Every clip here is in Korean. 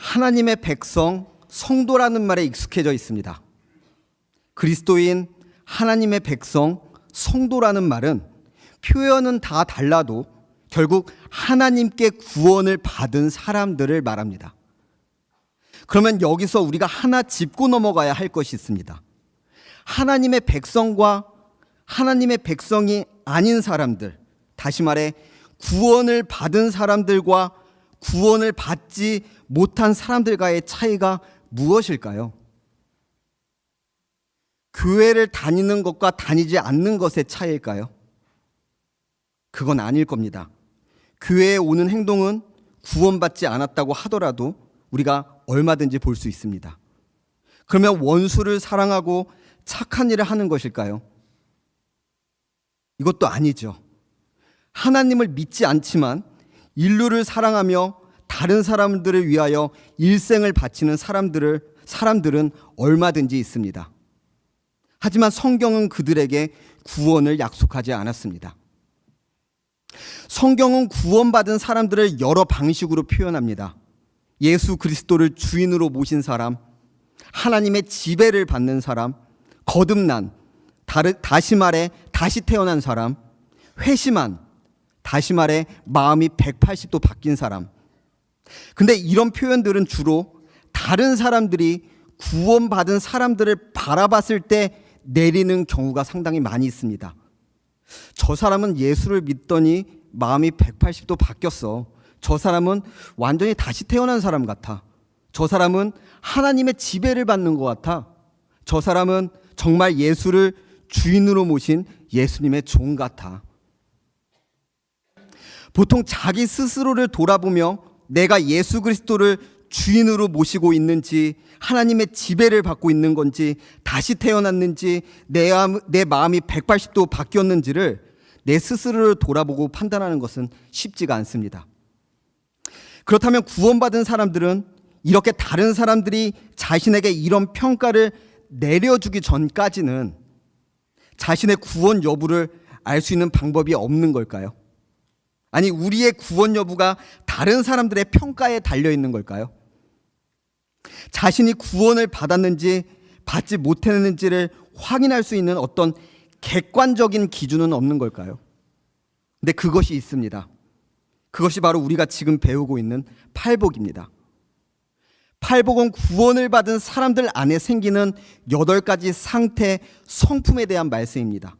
하나님의 백성, 성도라는 말에 익숙해져 있습니다. 그리스도인 하나님의 백성, 성도라는 말은 표현은 다 달라도 결국 하나님께 구원을 받은 사람들을 말합니다. 그러면 여기서 우리가 하나 짚고 넘어가야 할 것이 있습니다. 하나님의 백성과 하나님의 백성이 아닌 사람들, 다시 말해 구원을 받은 사람들과 구원을 받지 못한 사람들과의 차이가 무엇일까요? 교회를 다니는 것과 다니지 않는 것의 차이일까요? 그건 아닐 겁니다. 교회에 오는 행동은 구원받지 않았다고 하더라도 우리가 얼마든지 볼 수 있습니다. 그러면 원수를 사랑하고 착한 일을 하는 것일까요? 이것도 아니죠. 하나님을 믿지 않지만 인류를 사랑하며 다른 사람들을 위하여 일생을 바치는 사람들은 얼마든지 있습니다. 하지만 성경은 그들에게 구원을 약속하지 않았습니다. 성경은 구원받은 사람들을 여러 방식으로 표현합니다. 예수 그리스도를 주인으로 모신 사람, 하나님의 지배를 받는 사람, 거듭난, 다시 말해 다시 태어난 사람, 회심한, 다시 말해 마음이 180도 바뀐 사람. 근데 이런 표현들은 주로 다른 사람들이 구원받은 사람들을 바라봤을 때 내리는 경우가 상당히 많이 있습니다. 저 사람은 예수를 믿더니 마음이 180도 바뀌었어. 저 사람은 완전히 다시 태어난 사람 같아. 저 사람은 하나님의 지배를 받는 것 같아. 저 사람은 정말 예수를 주인으로 모신 예수님의 종 같아. 보통 자기 스스로를 돌아보며 내가 예수 그리스도를 주인으로 모시고 있는지, 하나님의 지배를 받고 있는 건지, 다시 태어났는지, 내 마음이 180도 바뀌었는지를 내 스스로를 돌아보고 판단하는 것은 쉽지가 않습니다. 그렇다면 구원받은 사람들은 이렇게 다른 사람들이 자신에게 이런 평가를 내려주기 전까지는 자신의 구원 여부를 알 수 있는 방법이 없는 걸까요? 아니, 우리의 구원 여부가 다른 사람들의 평가에 달려 있는 걸까요? 자신이 구원을 받았는지 받지 못했는지를 확인할 수 있는 어떤 객관적인 기준은 없는 걸까요? 근데 그것이 있습니다. 그것이 바로 우리가 지금 배우고 있는 팔복입니다. 팔복은 구원을 받은 사람들 안에 생기는 8가지 상태, 성품에 대한 말씀입니다.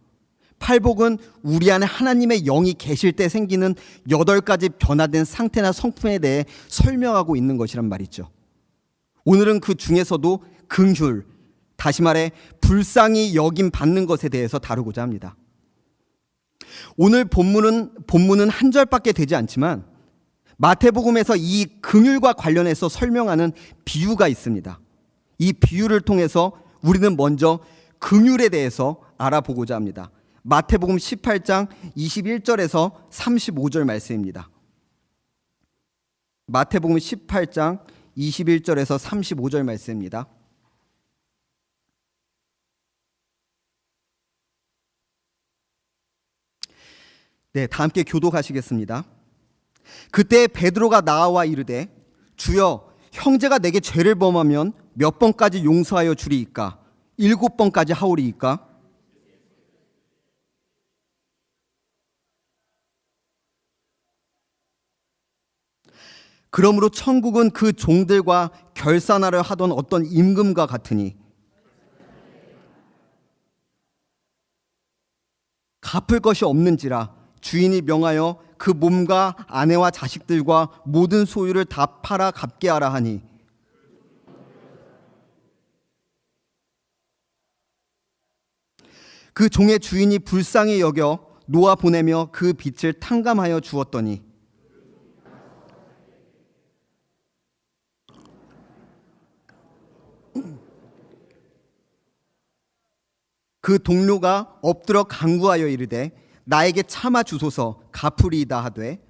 팔복은 우리 안에 하나님의 영이 계실 때 생기는 8가지 변화된 상태나 성품에 대해 설명하고 있는 것이란 말이죠. 오늘은 그 중에서도 긍휼, 다시 말해 불쌍히 여김 받는 것에 대해서 다루고자 합니다. 오늘 본문은 한 절밖에 되지 않지만 마태복음에서 이 긍휼과 관련해서 설명하는 비유가 있습니다. 이 비유를 통해서 우리는 먼저 긍휼에 대해서 알아보고자 합니다. 마태복음 18장 21절에서 35절 말씀입니다. 마태복음 18장 21절에서 35절 말씀입니다. 네, 다 함께 교독하시겠습니다. 그때 베드로가 나와 이르되 주여, 형제가 내게 죄를 범하면 몇 번까지 용서하여 주리이까? 7번까지 하오리이까? 그러므로 천국은 그 종들과 결산하려 하던 어떤 임금과 같으니 갚을 것이 없는지라 주인이 명하여 그 몸과 아내와 자식들과 모든 소유를 다 팔아 갚게 하라 하니 그 종의 주인이 불쌍히 여겨 놓아 보내며 그 빚을 탕감하여 주었더니 그 동료가 엎드려 간구하여 이르되 나에게 참아 주소서, 갚으리이다 하되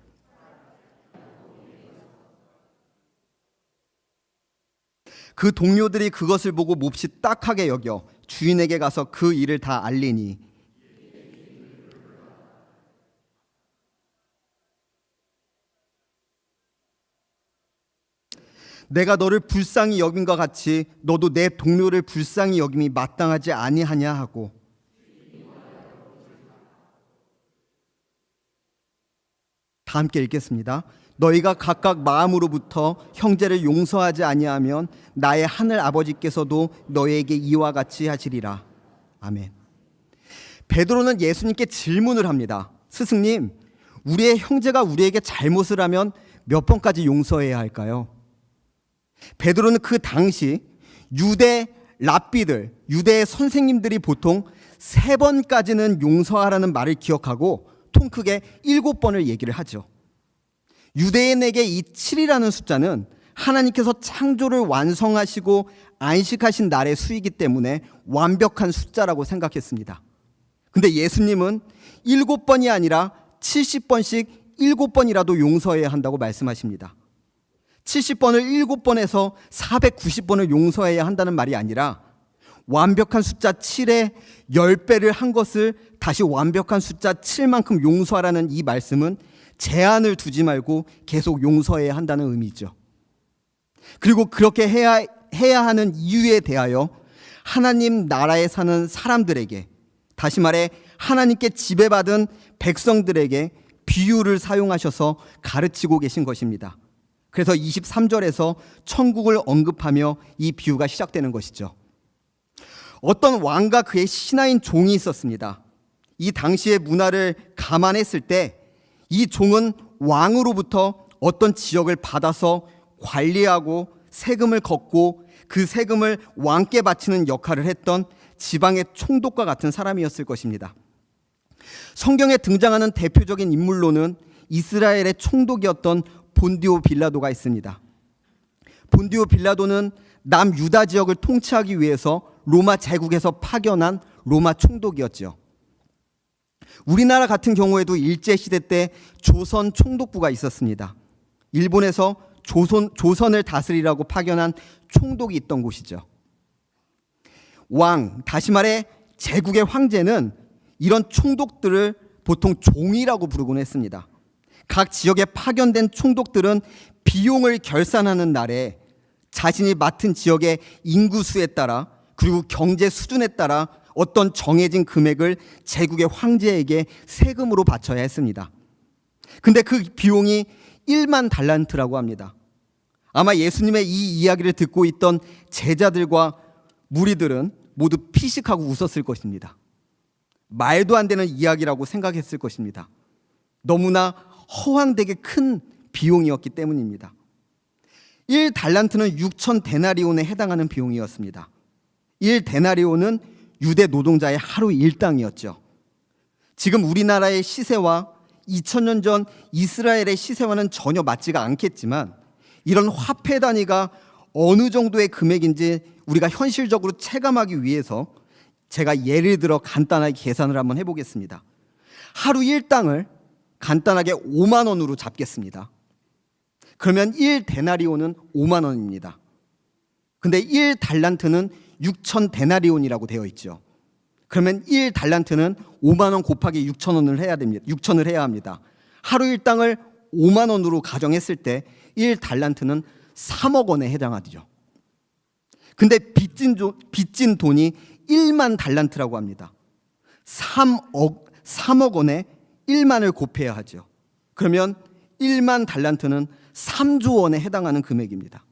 그 동료들이 그것을 보고 몹시 딱하게 여겨 주인에게 가서 그 일을 다 알리니 내가 너를 불쌍히 여김과 같이 너도 내 동료를 불쌍히 여김이 마땅하지 아니하냐 하고. 다 함께 읽겠습니다. 너희가 각각 마음으로부터 형제를 용서하지 아니하면 나의 하늘 아버지께서도 너희에게 이와 같이 하시리라. 아멘. 베드로는 예수님께 질문을 합니다. 스승님, 우리의 형제가 우리에게 잘못을 하면 몇 번까지 용서해야 할까요? 베드로는 그 당시 유대 랍비들, 유대의 선생님들이 보통 3번까지는 용서하라는 말을 기억하고 통 크게 7번을 얘기를 하죠. 유대인에게 이 7이라는 숫자는 하나님께서 창조를 완성하시고 안식하신 날의 수이기 때문에 완벽한 숫자라고 생각했습니다. 근데 예수님은 7번이 아니라 70번씩 7번이라도 용서해야 한다고 말씀하십니다. 70번을 7번에서 490번을 용서해야 한다는 말이 아니라 완벽한 숫자 7에 10배를 한 것을 다시 완벽한 숫자 7만큼 용서하라는 이 말씀은 제한을 두지 말고 계속 용서해야 한다는 의미죠. 그리고 그렇게 해야 하는 이유에 대하여 하나님 나라에 사는 사람들에게, 다시 말해 하나님께 지배받은 백성들에게 비유를 사용하셔서 가르치고 계신 것입니다. 그래서 23절에서 천국을 언급하며 이 비유가 시작되는 것이죠. 어떤 왕과 그의 신하인 종이 있었습니다. 이 당시의 문화를 감안했을 때 이 종은 왕으로부터 어떤 지역을 받아서 관리하고 세금을 걷고 그 세금을 왕께 바치는 역할을 했던 지방의 총독과 같은 사람이었을 것입니다. 성경에 등장하는 대표적인 인물로는 이스라엘의 총독이었던 본디오 빌라도가 있습니다. 본디오 빌라도는 남유다 지역을 통치하기 위해서 로마 제국에서 파견한 로마 총독이었죠. 우리나라 같은 경우에도 일제시대 때 조선 총독부가 있었습니다. 일본에서 조선을 다스리라고 파견한 총독이 있던 곳이죠. 왕, 다시 말해 제국의 황제는 이런 총독들을 보통 종이라고 부르곤 했습니다. 각 지역에 파견된 총독들은 비용을 결산하는 날에 자신이 맡은 지역의 인구수에 따라 그리고 경제 수준에 따라 어떤 정해진 금액을 제국의 황제에게 세금으로 바쳐야 했습니다. 근데 그 비용이 1만 달란트라고 합니다. 아마 예수님의 이 이야기를 듣고 있던 제자들과 무리들은 모두 피식하고 웃었을 것입니다. 말도 안 되는 이야기라고 생각했을 것입니다. 너무나 허황되게 큰 비용이었기 때문입니다. 1달란트는 6천 데나리온에 해당하는 비용이었습니다. 1데나리온은 유대 노동자의 하루 일당이었죠. 지금 우리나라의 시세와 2000년 전 이스라엘의 시세와는 전혀 맞지가 않겠지만 이런 화폐 단위가 어느 정도의 금액인지 우리가 현실적으로 체감하기 위해서 제가 예를 들어 간단하게 계산을 한번 해보겠습니다. 하루 일당을 간단하게 5만 원으로 잡겠습니다. 그러면 1데나리온은 5만 원입니다. 근데 1달란트는 6천 데나리온이라고 되어 있죠. 그러면 1달란트는 5만 원 곱하기 6천 원을 해야 됩니다. 6천을 해야 합니다. 하루 일당을 5만 원으로 가정했을 때 1달란트는 3억 원에 해당하죠. 근데 빚진 돈이 1만 달란트라고 합니다. 3억 원에 1만을 곱해야 하죠. 그러면 1만 달란트는 3조 원에 해당하는 금액입니다.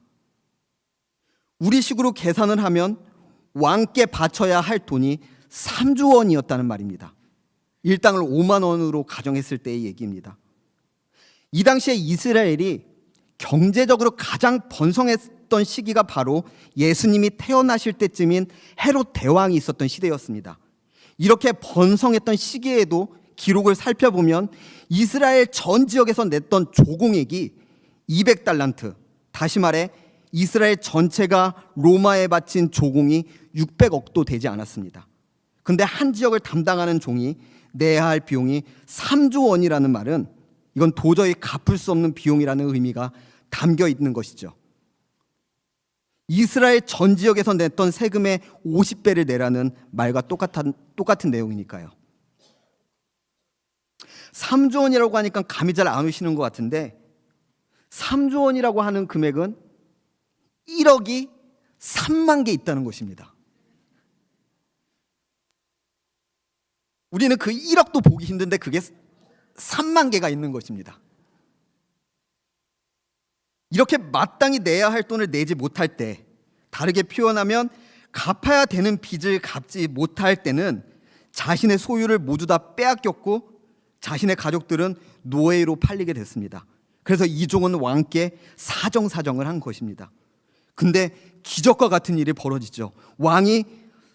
우리식으로 계산을 하면 왕께 바쳐야 할 돈이 3조 원이었다는 말입니다. 일당을 5만 원으로 가정했을 때의 얘기입니다. 이 당시에 이스라엘이 경제적으로 가장 번성했던 시기가 바로 예수님이 태어나실 때쯤인 헤롯 대왕이 있었던 시대였습니다. 이렇게 번성했던 시기에도 기록을 살펴보면 이스라엘 전 지역에서 냈던 조공액이 200달란트, 다시 말해 이스라엘 전체가 로마에 바친 조공이 600억도 되지 않았습니다. 근데 한 지역을 담당하는 종이 내야 할 비용이 3조 원이라는 말은 이건 도저히 갚을 수 없는 비용이라는 의미가 담겨 있는 것이죠. 이스라엘 전 지역에서 냈던 세금의 50배를 내라는 말과 똑같은 내용이니까요. 3조 원이라고 하니까 감이 잘 안 오시는 것 같은데 3조 원이라고 하는 금액은 1억이 3만 개 있다는 것입니다. 우리는 그 1억도 보기 힘든데 그게 3만 개가 있는 것입니다. 이렇게 마땅히 내야 할 돈을 내지 못할 때, 다르게 표현하면 갚아야 되는 빚을 갚지 못할 때는 자신의 소유를 모두 다 빼앗겼고 자신의 가족들은 노예로 팔리게 됐습니다. 그래서 이종은 왕께 사정사정을 한 것입니다. 근데 기적과 같은 일이 벌어지죠. 왕이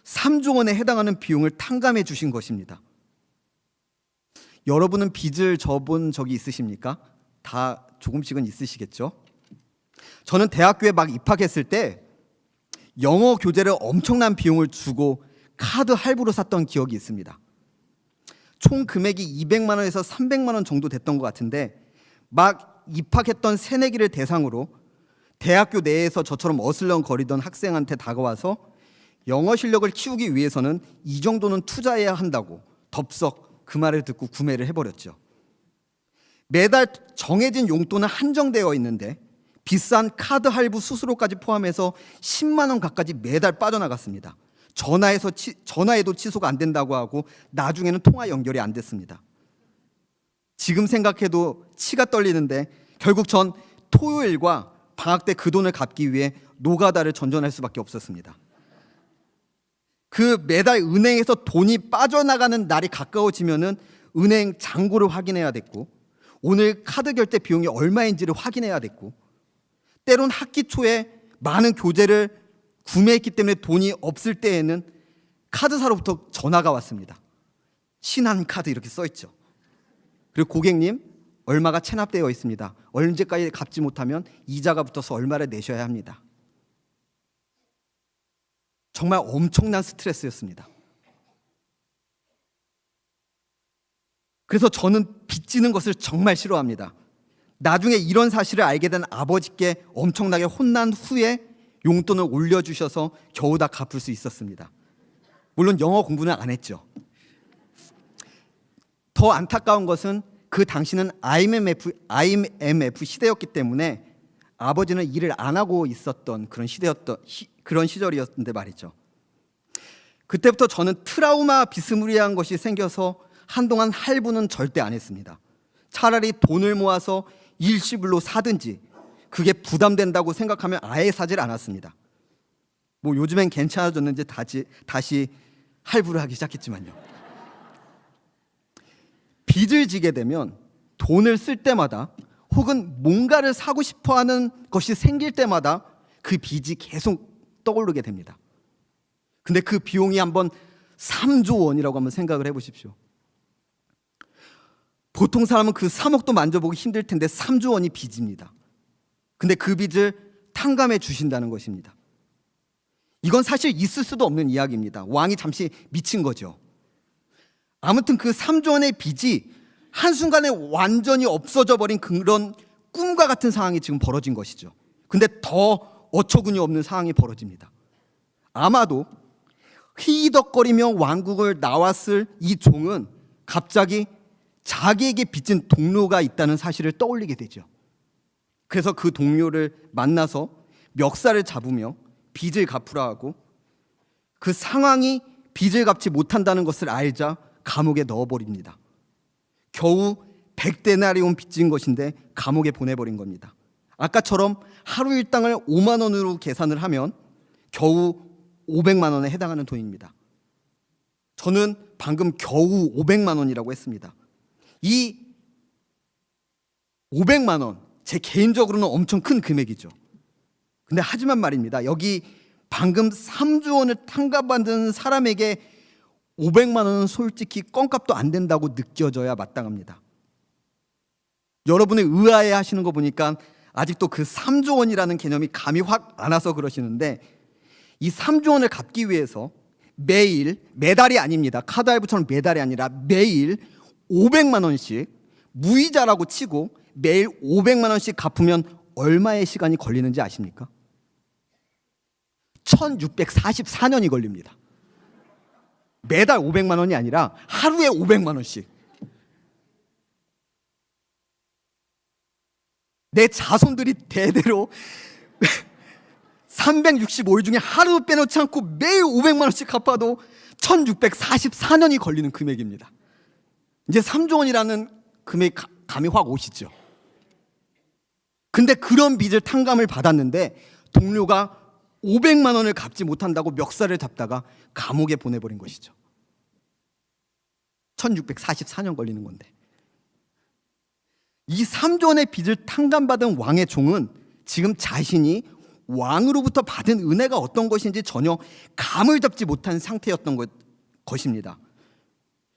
3조 원에 해당하는 비용을 탕감해 주신 것입니다. 여러분은 빚을 져본 적이 있으십니까? 다 조금씩은 있으시겠죠? 저는 대학교에 막 입학했을 때 영어 교재를 엄청난 비용을 주고 카드 할부로 샀던 기억이 있습니다. 총 금액이 200만 원에서 300만 원 정도 됐던 것 같은데, 막 입학했던 새내기를 대상으로 대학교 내에서 저처럼 어슬렁거리던 학생한테 다가와서 영어 실력을 키우기 위해서는 이 정도는 투자해야 한다고 덥석 그 말을 듣고 구매를 해버렸죠. 매달 정해진 용돈은 한정되어 있는데 비싼 카드 할부 수수료까지 포함해서 10만 원 가까이 매달 빠져나갔습니다. 전화해도 취소가 안 된다고 하고 나중에는 통화 연결이 안 됐습니다. 지금 생각해도 치가 떨리는데 결국 전 토요일과 방학 때 그 돈을 갚기 위해 노가다를 전전할 수밖에 없었습니다. 그 매달 은행에서 돈이 빠져나가는 날이 가까워지면은 은행 잔고를 확인해야 됐고, 오늘 카드 결제 비용이 얼마인지를 확인해야 됐고, 때론 학기 초에 많은 교재를 구매했기 때문에 돈이 없을 때에는 카드사로부터 전화가 왔습니다. 신한 카드 이렇게 써있죠. 그리고 고객님, 얼마가 체납되어 있습니다. 언제까지 갚지 못하면 이자가 붙어서 얼마를 내셔야 합니다. 정말 엄청난 스트레스였습니다. 그래서 저는 빚지는 것을 정말 싫어합니다. 나중에 이런 사실을 알게 된 아버지께 엄청나게 혼난 후에 용돈을 올려주셔서 겨우 다 갚을 수 있었습니다. 물론 영어 공부는 안 했죠. 더 안타까운 것은 그 당시는 IMF 시대였기 때문에 아버지는 일을 안 하고 있었던 그런 시절이었는데 말이죠. 그때부터 저는 트라우마 비스무리한 것이 생겨서 한동안 할부는 절대 안 했습니다. 차라리 돈을 모아서 일시불로 사든지, 그게 부담된다고 생각하면 아예 사질 않았습니다. 뭐 요즘엔 괜찮아졌는지 다시 할부를 하기 시작했지만요. 빚을 지게 되면 돈을 쓸 때마다 혹은 뭔가를 사고 싶어하는 것이 생길 때마다 그 빚이 계속 떠오르게 됩니다. 근데 그 비용이 한번 3조 원이라고 한번 생각을 해보십시오. 보통 사람은 그 3억도 만져보기 힘들 텐데 3조 원이 빚입니다. 근데 그 빚을 탕감해 주신다는 것입니다. 이건 사실 있을 수도 없는 이야기입니다. 왕이 잠시 미친 거죠. 아무튼 그 3조 원의 빚이 한순간에 완전히 없어져 버린 그런 꿈과 같은 상황이 지금 벌어진 것이죠. 근데 더 어처구니 없는 상황이 벌어집니다. 아마도 히덕거리며 왕국을 나왔을 이 종은 갑자기 자기에게 빚진 동료가 있다는 사실을 떠올리게 되죠. 그래서 그 동료를 만나서 멱살을 잡으며 빚을 갚으라 하고, 그 상황이 빚을 갚지 못한다는 것을 알자 감옥에 넣어버립니다. 겨우 100데나리온 빚진 것인데 감옥에 보내버린 겁니다. 아까처럼 하루 일당을 5만 원으로 계산을 하면 겨우 500만 원에 해당하는 돈입니다. 저는 방금 겨우 500만 원이라고 했습니다. 이 500만 원, 제 개인적으로는 엄청 큰 금액이죠. 근데 하지만 말입니다. 여기 방금 3조 원을 탕감받은 사람에게 500만 원은 솔직히 껌값도 안 된다고 느껴져야 마땅합니다. 여러분이 의아해 하시는 거 보니까 아직도 그 3조 원이라는 개념이 감이 확 안 와서 그러시는데, 이 3조 원을 갚기 위해서 매달이 아닙니다. 카드 할부처럼 매달이 아니라 매일 500만 원씩 무이자라고 치고 매일 500만 원씩 갚으면 얼마의 시간이 걸리는지 아십니까? 1644년이 걸립니다. 매달 500만 원이 아니라 하루에 500만 원씩. 내 자손들이 대대로 365일 중에 하루도 빼놓지 않고 매일 500만 원씩 갚아도 1644년이 걸리는 금액입니다. 이제 3조 원이라는 금액 감이 확 오시죠. 근데 그런 빚을 탕감을 받았는데 동료가 500만 원을 갚지 못한다고 멱살을 잡다가 감옥에 보내버린 것이죠. 1644년 걸리는 건데, 이 3조 원의 빚을 탕감받은 왕의 종은 지금 자신이 왕으로부터 받은 은혜가 어떤 것인지 전혀 감을 잡지 못한 상태였던 것입니다.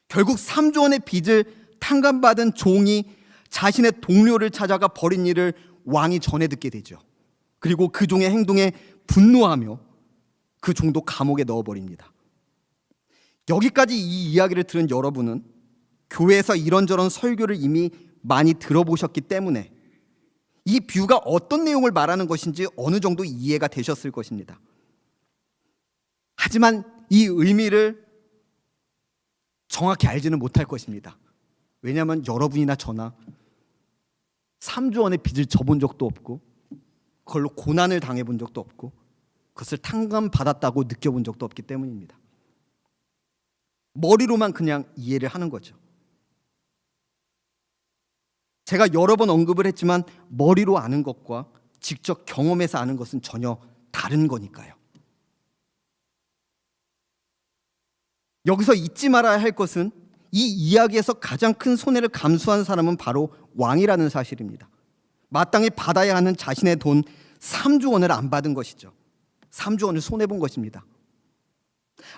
결국 3조 원의 빚을 탕감받은 종이 자신의 동료를 찾아가 벌인 일을 왕이 전해 듣게 되죠. 그리고 그 종의 행동에 분노하며 그 종도 감옥에 넣어버립니다. 여기까지 이 이야기를 들은 여러분은 교회에서 이런저런 설교를 이미 많이 들어보셨기 때문에 이 비유가 어떤 내용을 말하는 것인지 어느 정도 이해가 되셨을 것입니다. 하지만 이 의미를 정확히 알지는 못할 것입니다. 왜냐하면 여러분이나 저나 3조 원의 빚을 져본 적도 없고 그걸로 고난을 당해본 적도 없고 그것을 탕감받았다고 느껴본 적도 없기 때문입니다. 머리로만 그냥 이해를 하는 거죠. 제가 여러 번 언급을 했지만 머리로 아는 것과 직접 경험해서 아는 것은 전혀 다른 거니까요. 여기서 잊지 말아야 할 것은 이 이야기에서 가장 큰 손해를 감수한 사람은 바로 왕이라는 사실입니다. 마땅히 받아야 하는 자신의 돈 3조 원을 안 받은 것이죠. 3조 원을 손해본 것입니다.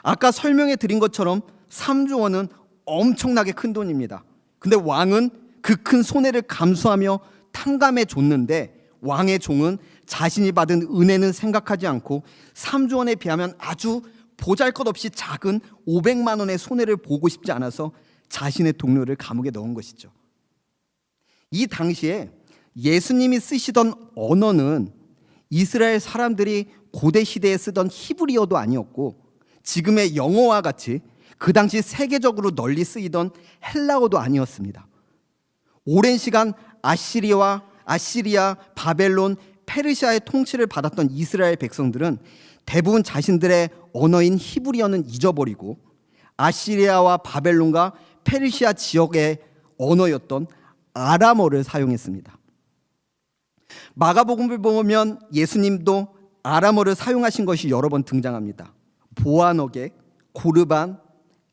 아까 설명해 드린 것처럼 3조 원은 엄청나게 큰 돈입니다. 근데 왕은 그 큰 손해를 감수하며 탕감해 줬는데 왕의 종은 자신이 받은 은혜는 생각하지 않고 3조 원에 비하면 아주 보잘것없이 작은 500만 원의 손해를 보고 싶지 않아서 자신의 동료를 감옥에 넣은 것이죠. 이 당시에 예수님이 쓰시던 언어는 이스라엘 사람들이 고대 시대에 쓰던 히브리어도 아니었고 지금의 영어와 같이 그 당시 세계적으로 널리 쓰이던 헬라어도 아니었습니다. 오랜 시간 아시리아, 바벨론, 페르시아의 통치를 받았던 이스라엘 백성들은 대부분 자신들의 언어인 히브리어는 잊어버리고 아시리아와 바벨론과 페르시아 지역의 언어였던 아람어를 사용했습니다. 마가복음을 보면 예수님도 아람어를 사용하신 것이 여러 번 등장합니다. 보아너게, 고르반,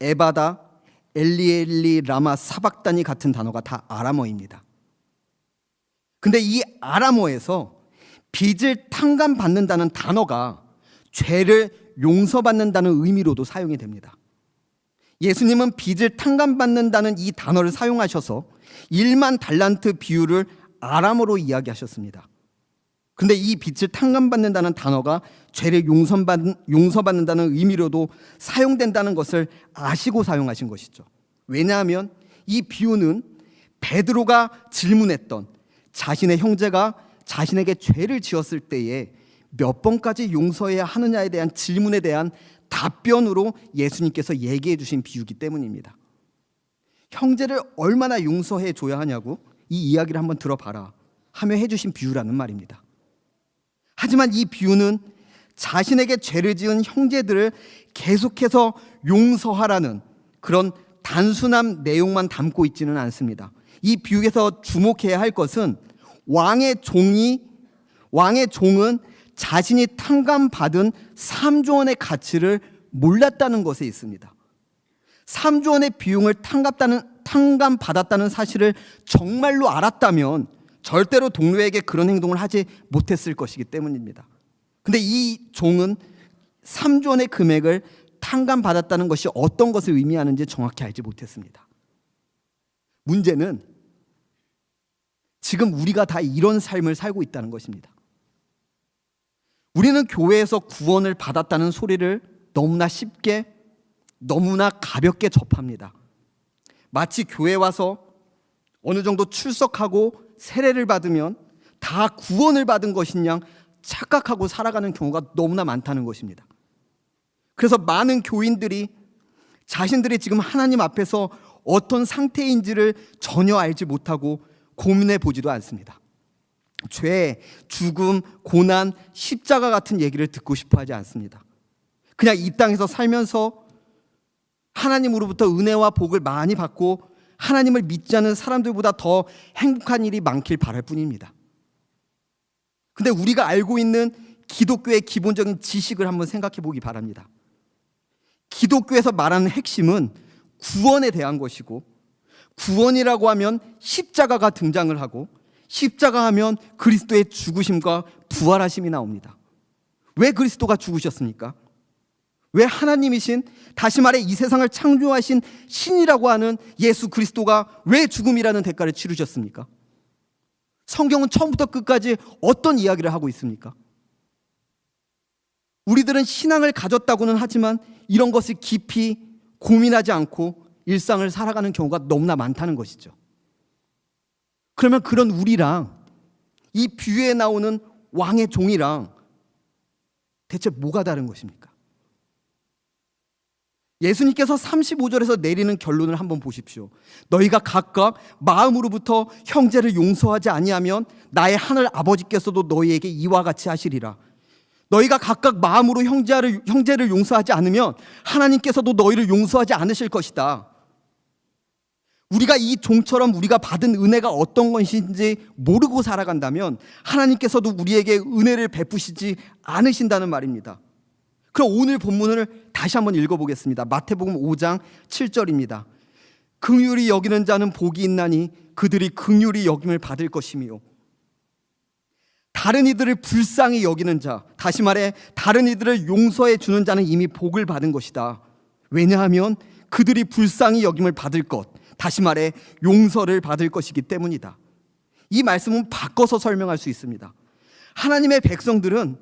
에바다, 엘리엘리, 라마, 사박단이 같은 단어가 다 아람어입니다. 근데 이 아람어에서 빚을 탕감받는다는 단어가 죄를 용서받는다는 의미로도 사용이 됩니다. 예수님은 빚을 탕감받는다는 이 단어를 사용하셔서 1만 달란트 비유를 아람어로 이야기하셨습니다. 근데 이 빚을 탕감받는다는 단어가 죄를 용서받는다는 의미로도 사용된다는 것을 아시고 사용하신 것이죠. 왜냐하면 이 비유는 베드로가 질문했던 자신의 형제가 자신에게 죄를 지었을 때에 몇 번까지 용서해야 하느냐에 대한 질문에 대한 답변으로 예수님께서 얘기해 주신 비유이기 때문입니다. 형제를 얼마나 용서해 줘야 하냐고 이 이야기를 한번 들어봐라 하며 해주신 비유라는 말입니다. 하지만 이 비유는 자신에게 죄를 지은 형제들을 계속해서 용서하라는 그런 단순한 내용만 담고 있지는 않습니다. 이 비유에서 주목해야 할 것은 왕의 종은 자신이 탕감받은 3조 원의 가치를 몰랐다는 것에 있습니다. 3조 원의 비용을 탕감받았다는 사실을 정말로 알았다면 절대로 동료에게 그런 행동을 하지 못했을 것이기 때문입니다. 근데 이 종은 3조 원의 금액을 탕감받았다는 것이 어떤 것을 의미하는지 정확히 알지 못했습니다. 문제는 지금 우리가 다 이런 삶을 살고 있다는 것입니다. 우리는 교회에서 구원을 받았다는 소리를 너무나 쉽게, 너무나 가볍게 접합니다. 마치 교회 와서 어느 정도 출석하고 세례를 받으면 다 구원을 받은 것인 양 착각하고 살아가는 경우가 너무나 많다는 것입니다. 그래서 많은 교인들이 자신들이 지금 하나님 앞에서 어떤 상태인지를 전혀 알지 못하고 고민해 보지도 않습니다. 죄, 죽음, 고난, 십자가 같은 얘기를 듣고 싶어 하지 않습니다. 그냥 이 땅에서 살면서 하나님으로부터 은혜와 복을 많이 받고 하나님을 믿지 않는 사람들보다 더 행복한 일이 많길 바랄 뿐입니다. 근데 우리가 알고 있는 기독교의 기본적인 지식을 한번 생각해 보기 바랍니다. 기독교에서 말하는 핵심은 구원에 대한 것이고, 구원이라고 하면 십자가가 등장을 하고, 십자가 하면 그리스도의 죽으심과 부활하심이 나옵니다. 왜 그리스도가 죽으셨습니까? 왜 하나님이신, 다시 말해 이 세상을 창조하신 신이라고 하는 예수 그리스도가 왜 죽음이라는 대가를 치르셨습니까? 성경은 처음부터 끝까지 어떤 이야기를 하고 있습니까? 우리들은 신앙을 가졌다고는 하지만 이런 것을 깊이 고민하지 않고 일상을 살아가는 경우가 너무나 많다는 것이죠. 그러면 그런 우리랑 이 비유에 나오는 왕의 종이랑 대체 뭐가 다른 것입니까? 예수님께서 35절에서 내리는 결론을 한번 보십시오. 너희가 각각 마음으로부터 형제를 용서하지 아니하면 나의 하늘 아버지께서도 너희에게 이와 같이 하시리라. 너희가 각각 마음으로 형제를 용서하지 않으면 하나님께서도 너희를 용서하지 않으실 것이다. 우리가 이 종처럼 우리가 받은 은혜가 어떤 것인지 모르고 살아간다면 하나님께서도 우리에게 은혜를 베푸시지 않으신다는 말입니다. 그럼 오늘 본문을 다시 한번 읽어보겠습니다. 마태복음 5장 7절입니다. 긍휼히 여기는 자는 복이 있나니 그들이 긍휼히 여김을 받을 것이며, 다른 이들을 불쌍히 여기는 자, 다시 말해 다른 이들을 용서해 주는 자는 이미 복을 받은 것이다. 왜냐하면 그들이 불쌍히 여김을 받을 것, 다시 말해 용서를 받을 것이기 때문이다. 이 말씀은 바꿔서 설명할 수 있습니다. 하나님의 백성들은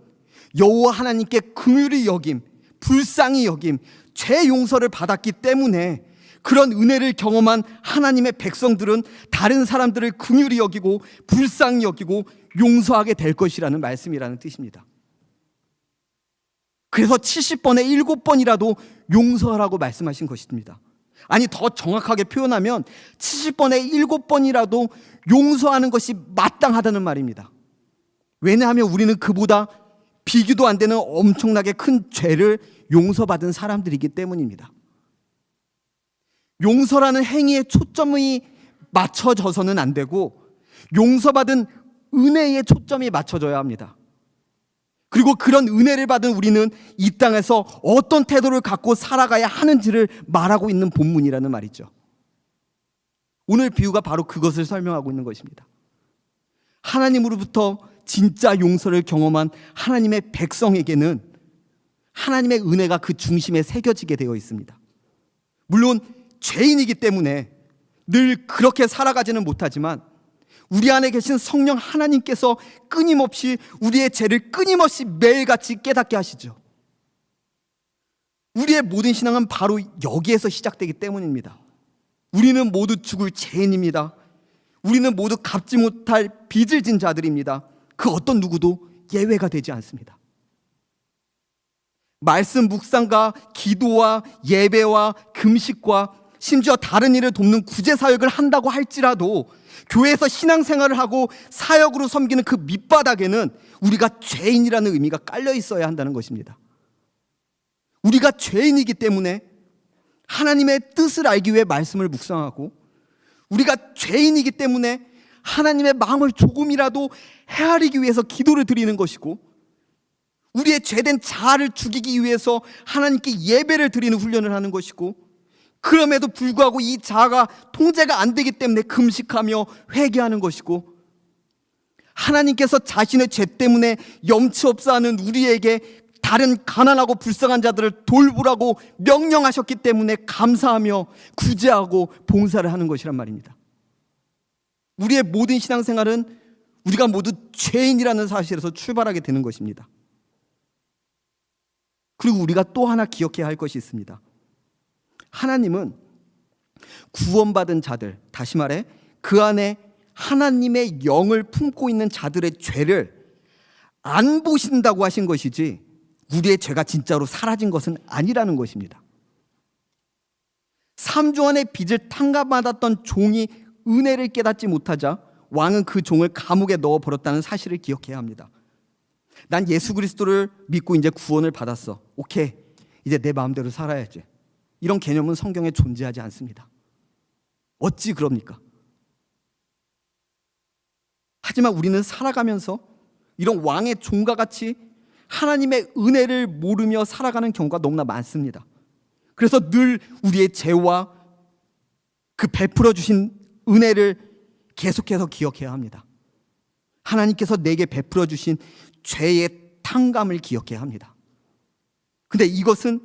여호와 하나님께 긍휼히 여김, 불쌍히 여김, 죄 용서를 받았기 때문에 그런 은혜를 경험한 하나님의 백성들은 다른 사람들을 긍휼히 여기고 불쌍히 여기고 용서하게 될 것이라는 말씀이라는 뜻입니다. 그래서 70번에 7번이라도 용서하라고 말씀하신 것입니다. 아니, 더 정확하게 표현하면 70번에 7번이라도 용서하는 것이 마땅하다는 말입니다. 왜냐하면 우리는 그보다 비교도 안 되는 엄청나게 큰 죄를 용서받은 사람들이기 때문입니다. 용서라는 행위에 초점이 맞춰져서는 안 되고 용서받은 은혜에 초점이 맞춰져야 합니다. 그리고 그런 은혜를 받은 우리는 이 땅에서 어떤 태도를 갖고 살아가야 하는지를 말하고 있는 본문이라는 말이죠. 오늘 비유가 바로 그것을 설명하고 있는 것입니다. 하나님으로부터 진짜 용서를 경험한 하나님의 백성에게는 하나님의 은혜가 그 중심에 새겨지게 되어 있습니다. 물론 죄인이기 때문에 늘 그렇게 살아가지는 못하지만 우리 안에 계신 성령 하나님께서 끊임없이 우리의 죄를 끊임없이 매일같이 깨닫게 하시죠. 우리의 모든 신앙은 바로 여기에서 시작되기 때문입니다. 우리는 모두 죽을 죄인입니다. 우리는 모두 갚지 못할 빚을 진 자들입니다. 그 어떤 누구도 예외가 되지 않습니다. 말씀 묵상과 기도와 예배와 금식과 심지어 다른 일을 돕는 구제 사역을 한다고 할지라도 교회에서 신앙생활을 하고 사역으로 섬기는 그 밑바닥에는 우리가 죄인이라는 의미가 깔려 있어야 한다는 것입니다. 우리가 죄인이기 때문에 하나님의 뜻을 알기 위해 말씀을 묵상하고, 우리가 죄인이기 때문에 하나님의 마음을 조금이라도 헤아리기 위해서 기도를 드리는 것이고, 우리의 죄된 자아를 죽이기 위해서 하나님께 예배를 드리는 훈련을 하는 것이고, 그럼에도 불구하고 이 자아가 통제가 안 되기 때문에 금식하며 회개하는 것이고, 하나님께서 자신의 죄 때문에 염치 없어 하는 우리에게 다른 가난하고 불쌍한 자들을 돌보라고 명령하셨기 때문에 감사하며 구제하고 봉사를 하는 것이란 말입니다. 우리의 모든 신앙생활은 우리가 모두 죄인이라는 사실에서 출발하게 되는 것입니다. 그리고 우리가 또 하나 기억해야 할 것이 있습니다. 하나님은 구원받은 자들, 다시 말해 그 안에 하나님의 영을 품고 있는 자들의 죄를 안 보신다고 하신 것이지 우리의 죄가 진짜로 사라진 것은 아니라는 것입니다. 3조 원의 빚을 탕감받았던 종이 은혜를 깨닫지 못하자 왕은 그 종을 감옥에 넣어 버렸다는 사실을 기억해야 합니다. 난 예수 그리스도를 믿고 이제 구원을 받았어. 오케이, 이제 내 마음대로 살아야지. 이런 개념은 성경에 존재하지 않습니다. 어찌 그럽니까? 하지만 우리는 살아가면서 이런 왕의 종과 같이 하나님의 은혜를 모르며 살아가는 경우가 너무나 많습니다. 그래서 늘 우리의 죄와 그 베풀어 주신 은혜를 계속해서 기억해야 합니다. 하나님께서 내게 베풀어 주신 죄의 탕감을 기억해야 합니다. 근데 이것은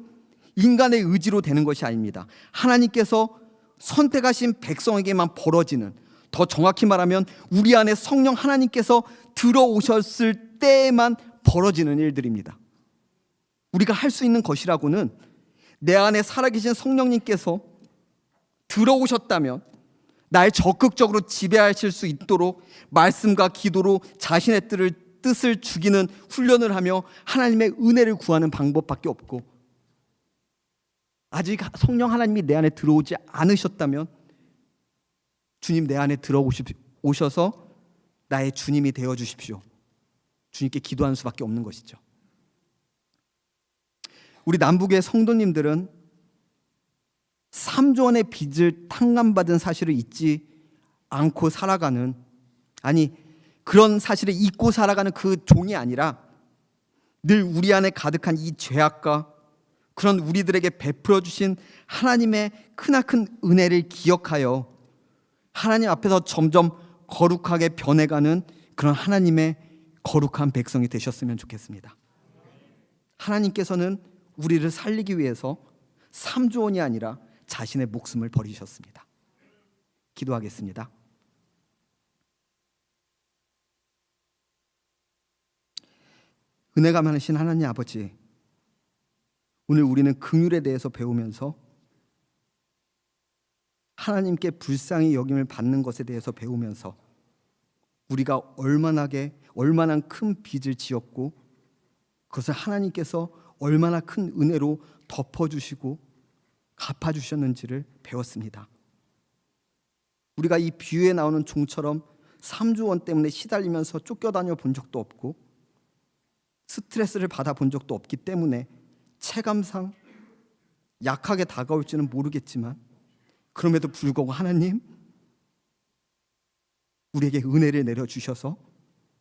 인간의 의지로 되는 것이 아닙니다. 하나님께서 선택하신 백성에게만 벌어지는, 더 정확히 말하면 우리 안에 성령 하나님께서 들어오셨을 때에만 벌어지는 일들입니다. 우리가 할 수 있는 것이라고는 내 안에 살아계신 성령님께서 들어오셨다면 날 적극적으로 지배하실 수 있도록 말씀과 기도로 자신의 뜻을 죽이는 훈련을 하며 하나님의 은혜를 구하는 방법밖에 없고, 아직 성령 하나님이 내 안에 들어오지 않으셨다면 주님 내 안에 들어오셔서 나의 주님이 되어 주십시오. 주님께 기도하는 수밖에 없는 것이죠. 우리 남북의 성도님들은 3조 원의 빚을 탕감받은 사실을 잊지 않고 살아가는, 아니 그런 사실을 잊고 살아가는 그 종이 아니라 늘 우리 안에 가득한 이 죄악과 그런 우리들에게 베풀어 주신 하나님의 크나큰 은혜를 기억하여 하나님 앞에서 점점 거룩하게 변해가는 그런 하나님의 거룩한 백성이 되셨으면 좋겠습니다. 하나님께서는 우리를 살리기 위해서 3조 원이 아니라 자신의 목숨을 버리셨습니다. 기도하겠습니다. 은혜가 많으신 하나님 아버지, 오늘 우리는 긍휼에 대해서 배우면서 하나님께 불쌍히 여김을 받는 것에 대해서 배우면서 우리가 얼마나 큰 빚을 지었고 그것을 하나님께서 얼마나 큰 은혜로 덮어주시고 갚아주셨는지를 배웠습니다. 우리가 이 비유에 나오는 종처럼 3조 원 때문에 시달리면서 쫓겨다녀 본 적도 없고 스트레스를 받아본 적도 없기 때문에 체감상 약하게 다가올지는 모르겠지만, 그럼에도 불구하고 하나님 우리에게 은혜를 내려주셔서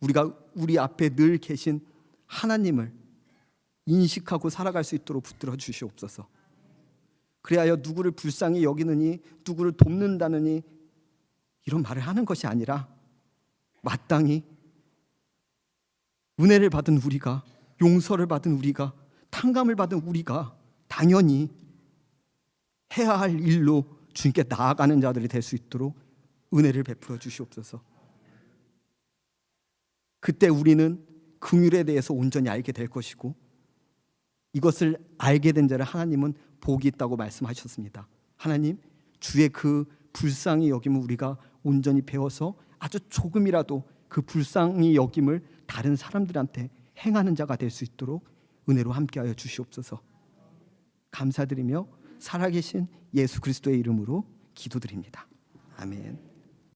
우리가 우리 앞에 늘 계신 하나님을 인식하고 살아갈 수 있도록 붙들어 주시옵소서. 그리하여 누구를 불쌍히 여기느니 누구를 돕는다느니 이런 말을 하는 것이 아니라 마땅히 은혜를 받은 우리가, 용서를 받은 우리가, 탕감을 받은 우리가 당연히 해야 할 일로 주님께 나아가는 자들이 될 수 있도록 은혜를 베풀어 주시옵소서. 그때 우리는 긍휼에 대해서 온전히 알게 될 것이고, 이것을 알게 된 자를 하나님은 복이 있다고 말씀하셨습니다. 하나님, 주의 그 불쌍히 여김을 우리가 온전히 배워서 아주 조금이라도 그 불쌍히 여김을 다른 사람들한테 행하는 자가 될 수 있도록 은혜로 함께하여 주시옵소서. 감사드리며 살아계신 예수 그리스도의 이름으로 기도드립니다. 아멘.